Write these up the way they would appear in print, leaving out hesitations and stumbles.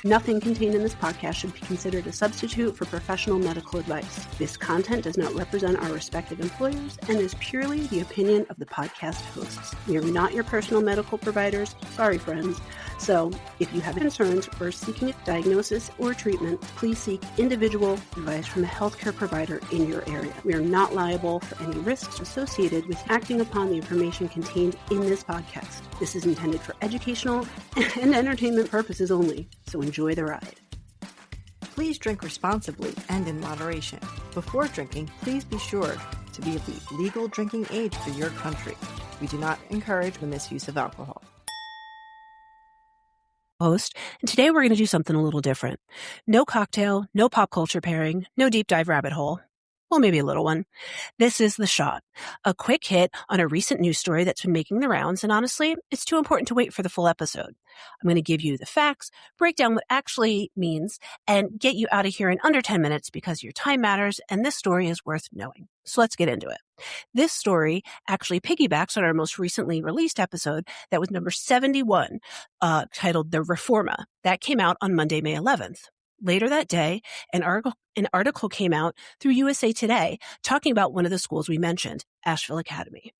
Nothing contained in this podcast should be considered a substitute for professional medical advice. This content does not represent our respective employers and is purely the opinion of the podcast hosts. We are not your personal medical providers. Sorry, friends. So, if you have concerns or are seeking a diagnosis or treatment, please seek individual advice from a healthcare provider in your area. We are not liable for any risks associated with acting upon the information contained in this podcast. This is intended for educational and entertainment purposes only, so enjoy the ride. Please drink responsibly and in moderation. Before drinking, please be sure to be of the legal drinking age for your country. We do not encourage the misuse of alcohol. Host, and today we're going to do something a little different. No cocktail, no pop culture pairing, no deep dive rabbit hole. Well, maybe a little one. This is The Shot, a quick hit on a recent news story that's been making the rounds, and honestly, it's too important to wait for the full episode. I'm going to give you the facts, break down what actually means, and get you out of here in under 10 minutes because your time matters, and this story is worth knowing. So let's get into it. This story actually piggybacks on our most recently released episode that was number 71, titled The Reforma. That came out on Monday, May 11th. Later that day, an article came out through USA Today talking about one of the schools we mentioned, Asheville Academy.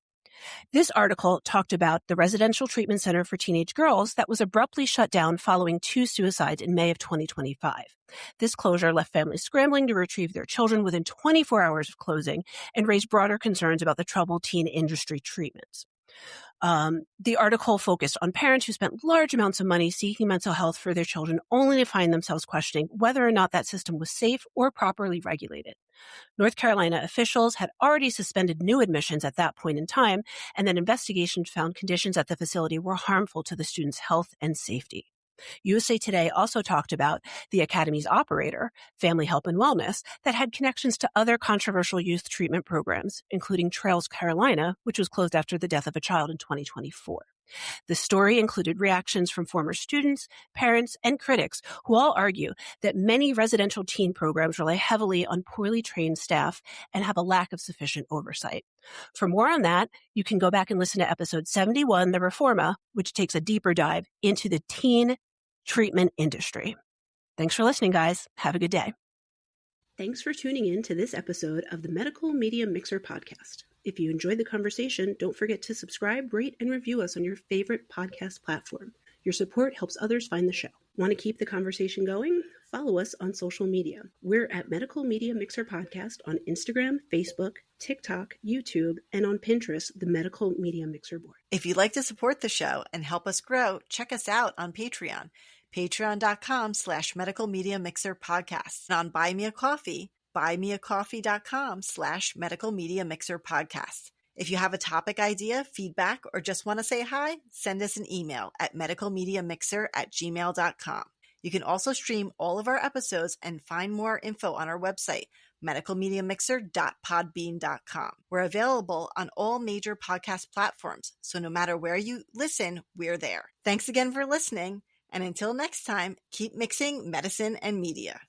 This article talked about the residential treatment center for teenage girls that was abruptly shut down following 2 suicides in May of 2025. This closure left families scrambling to retrieve their children within 24 hours of closing and raised broader concerns about the troubled teen industry treatments. The article focused on parents who spent large amounts of money seeking mental health for their children only to find themselves questioning whether or not that system was safe or properly regulated. North Carolina officials had already suspended new admissions at that point in time, and then investigations found conditions at the facility were harmful to the students' health and safety. USA Today also talked about the Academy's operator, Family Help and Wellness, that had connections to other controversial youth treatment programs, including Trails Carolina, which was closed after the death of a child in 2024. The story included reactions from former students, parents, and critics who all argue that many residential teen programs rely heavily on poorly trained staff and have a lack of sufficient oversight. For more on that, you can go back and listen to episode 71, The Reforma, which takes a deeper dive into the teen treatment industry. Thanks for listening, guys. Have a good day. Thanks for tuning in to this episode of the Medical Media Mixer podcast. If you enjoyed the conversation, don't forget to subscribe, rate, and review us on your favorite podcast platform. Your support helps others find the show. Want to keep the conversation going? Follow us on social media. We're at Medical Media Mixer Podcast on Instagram, Facebook, TikTok, YouTube, and on Pinterest, the Medical Media Mixer board. If you'd like to support the show and help us grow, check us out on Patreon, patreon.com/Medical Media Mixer Podcast, and on Buy Me a Coffee, buymeacoffee.com/Medical Media Mixer Podcast. If you have a topic idea, feedback, or just want to say hi, send us an email at medicalmediamixer@gmail.com. You can also stream all of our episodes and find more info on our website, medicalmediamixer.podbean.com. We're available on all major podcast platforms, so no matter where you listen, we're there. Thanks again for listening, and until next time, keep mixing medicine and media.